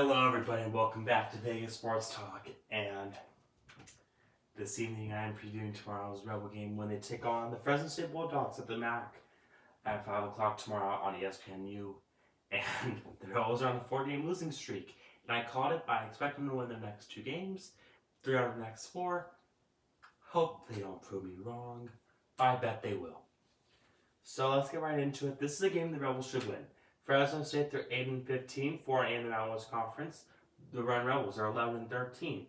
Hello everybody and welcome back to Vegas Sports Talk, and this evening I am previewing tomorrow's Rebel game when they take on the Fresno State Bulldogs at the MAC at 5 o'clock tomorrow on ESPNU. And the Rebels are on a 4-game losing streak, and I called it by expecting them to win their next 2 games, 3 out of the next 4. Hope they don't prove me wrong. I bet they will. So let's get right into it. This is a game the Rebels should win. Fresno State, they're 8-15, 4-8 in the Mountain West Conference. The Run Rebels are 11-13, 6-5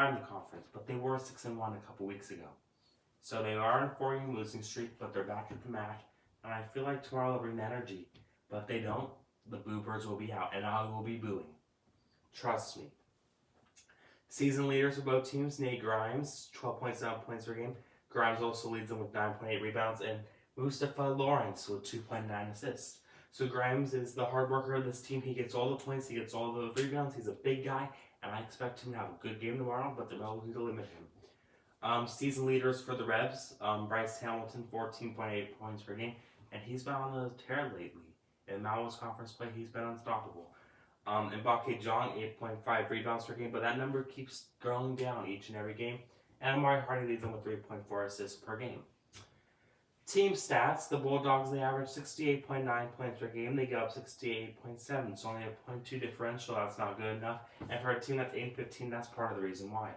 in the conference, but they were 6-1 a couple weeks ago. So they are on a 4-game losing streak, but they're back at the MAC, and I feel like tomorrow they'll bring the energy. But if they don't, the Boo Birds will be out, and I will be booing. Trust me. Season leaders for both teams, Nate Grimes, 12.7 points per game. Grimes also leads them with 9.8 rebounds, and Mustafa Lawrence with 2.9 assists. So Grimes is the hard worker of this team. He gets all the points, he gets all the rebounds. He's a big guy, and I expect him to have a good game tomorrow, but the Rebels need to limit him. Season leaders for the Rebs, Bryce Hamilton, 14.8 points per game, and he's been on a tear lately. In Mountain West Conference play, he's been unstoppable. Mbake Jong, 8.5 rebounds per game, but that number keeps going down each and every game. And Amari Hardy leads them with 3.4 assists per game. Team stats, the Bulldogs, they average 68.9 points per game. They give up 68.7, so only a 0.2 differential. That's not good enough. And for a team that's 8-15, that's part of the reason why.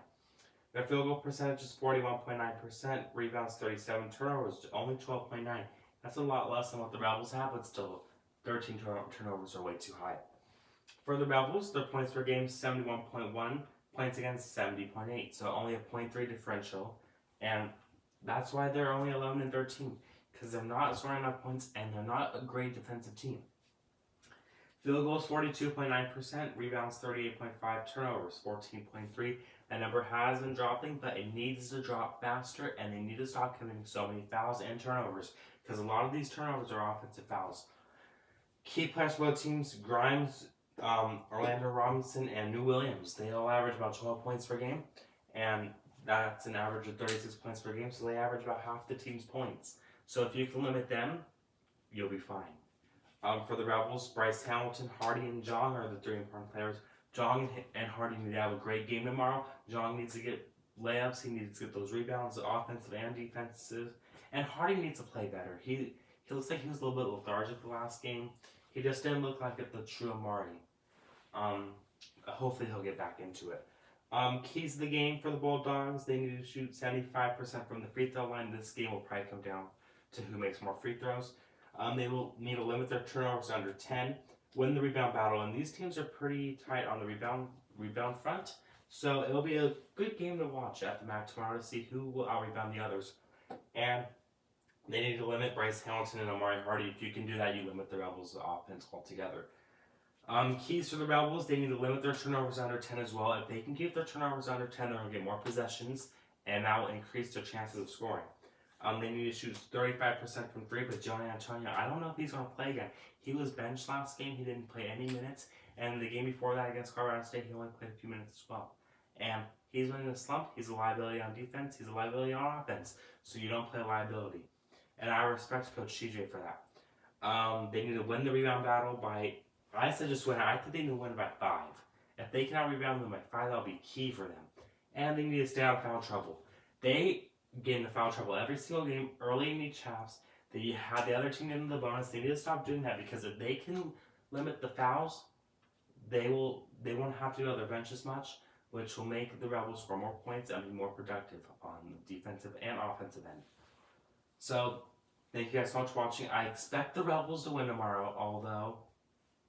Their field goal percentage is 41.9%, rebounds 37, turnovers only 12.9. That's a lot less than what the Rebels have, but still 13 turnovers are way too high. For the Rebels, their points per game is 71.1, points against 70.8, so only a 0.3 differential. And that's why they're only 11-13, because they're not scoring enough points and they're not a great defensive team. Field goals 42.9%, rebounds 38.5, turnovers 14.3. That number has been dropping, but it needs to drop faster, and they need to stop committing so many fouls and turnovers, because a lot of these turnovers are offensive fouls. Key players for both teams, Grimes, Orlando Robinson, and New Williams. They all average about 12 points per game, and that's an average of 36 points per game, so they average about half the team's points. So if you can limit them, you'll be fine. For the Rebels, Bryce Hamilton, Hardy, and Jong are the 3 important players. Jong and Hardy need to have a great game tomorrow. Jong needs to get layups, he needs to get those rebounds, offensive and defensive. And Hardy needs to play better. He looks like he was a little bit lethargic the last game. He just didn't look like the true Amari. Hopefully he'll get back into it. Keys to the game for the Bulldogs, they need to shoot 75% from the free throw line. This game will probably come down to who makes more free throws. They will need to limit their turnovers under 10, win the rebound battle, and these teams are pretty tight on the rebound front. So it'll be a good game to watch at the MAC tomorrow to see who will out-rebound the others. And they need to limit Bryce Hamilton and Amari Hardy. If you can do that, you limit the Rebels' offense altogether. Keys for the Rebels, they need to limit their turnovers under 10 as well. If they can keep their turnovers under 10, they're going to get more possessions, and that will increase their chances of scoring. They need to shoot 35% from 3, but Johnny Antonio, I don't know if he's going to play again. He was benched last game. He didn't play any minutes, and the game before that against Colorado State, he only played a few minutes as well. And he's been in a slump. He's a liability on defense. He's a liability on offense, so you don't play a liability. And I respect Coach CJ for that. They need to win the rebound battle by... I said just win. I think they need to win by 5. If they cannot rebound them by 5, that'll be key for them. And they need to stay out of foul trouble. They get into foul trouble every single game early in each halves. They had the other team get into the bonus. They need to stop doing that, because if they can limit the fouls, they won't have to go to their bench as much, which will make the Rebels score more points and be more productive on the defensive and offensive end. So thank you guys so much for watching. I expect the Rebels to win tomorrow, although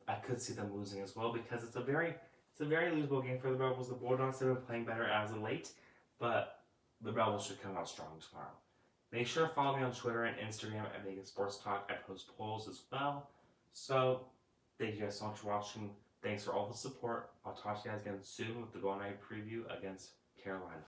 I could see them losing as well, because it's a very losable game for the Rebels. The Bulldogs have been playing better as of late, but the Rebels should come out strong tomorrow. Make sure to follow me on Twitter and Instagram at Vegas Sports Talk. I post polls as well. So thank you guys so much for watching. Thanks for all the support. I'll talk to you guys again soon with the Go Night preview against Carolina.